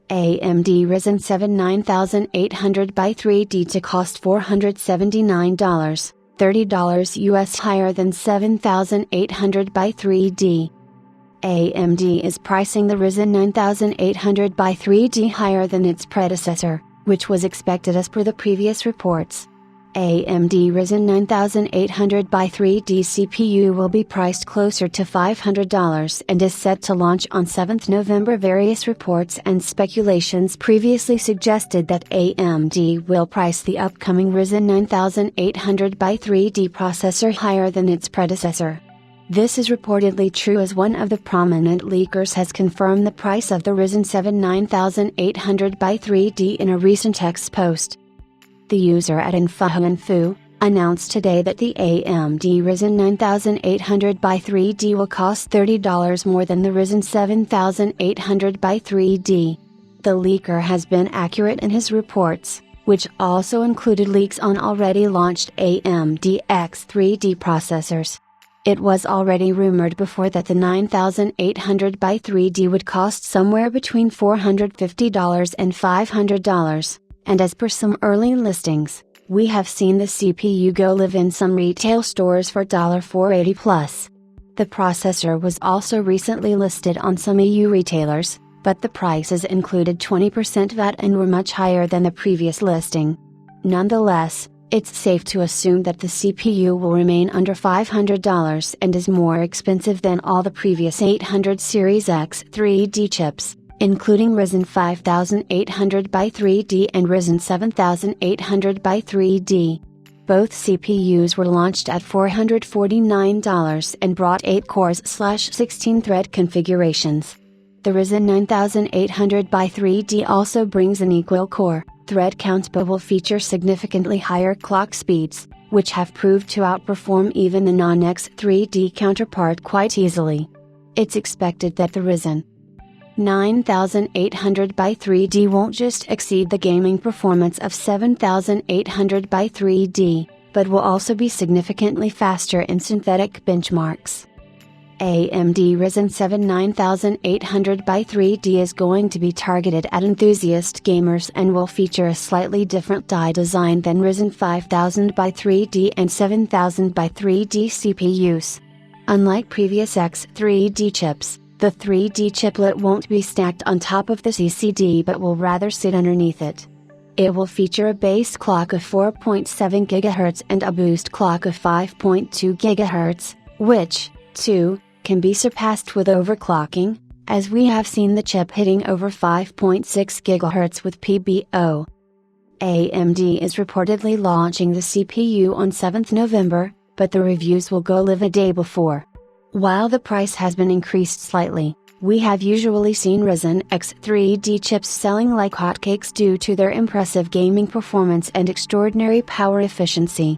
AMD Ryzen 7 9800 by 3D to cost $479, $30 US higher than 7800 by 3D. AMD is pricing the Ryzen 9800 by 3D higher than its predecessor, which was expected as per the previous reports. AMD Ryzen 9800 by 3D CPU will be priced closer to $500 and is set to launch on 7 November. Various reports and speculations previously suggested that AMD will price the upcoming Ryzen 9800 by 3D processor higher than its predecessor. This is reportedly true, as one of the prominent leakers has confirmed the price of the Ryzen 7 9800 by 3D in a recent X post. The user at Info announced today that the AMD Ryzen 9800 by 3D will cost $30 more than the Ryzen 7800 by 3D. The leaker has been accurate in his reports, which also included leaks on already launched AMD X3D processors. It was already rumored before that the 9800 by 3D would cost somewhere between $450 and $500. And as per some early listings, we have seen the CPU go live in some retail stores for $480 plus. The processor was also recently listed on some EU retailers, but the prices included 20% VAT and were much higher than the previous listing. Nonetheless, it's safe to assume that the CPU will remain under $500 and is more expensive than all the previous 800 series X3D chips, including Ryzen 5800 by 3D and Ryzen 7800 by 3D. Both CPUs were launched at $449 and brought 8 cores/16 thread configurations. The Ryzen 9800 by 3D also brings an equal core, thread count, but will feature significantly higher clock speeds, which have proved to outperform even the non-X3D counterpart quite easily. It's expected that the Ryzen 9800 by 3D won't just exceed the gaming performance of 7800 by 3D, but will also be significantly faster in synthetic benchmarks. AMD Ryzen 7 9800 by 3D is going to be targeted at enthusiast gamers and will feature a slightly different die design than Ryzen 5000 by 3D and 7000 by 3D CPUs. Unlike previous X3D chips, the 3D chiplet won't be stacked on top of the CCD but will rather sit underneath it. It will feature a base clock of 4.7 GHz and a boost clock of 5.2 GHz, which, too, can be surpassed with overclocking, as we have seen the chip hitting over 5.6 GHz with PBO. AMD is reportedly launching the CPU on 7 November, but the reviews will go live a day before. While the price has been increased slightly, we have usually seen Ryzen X3D chips selling like hotcakes due to their impressive gaming performance and extraordinary power efficiency.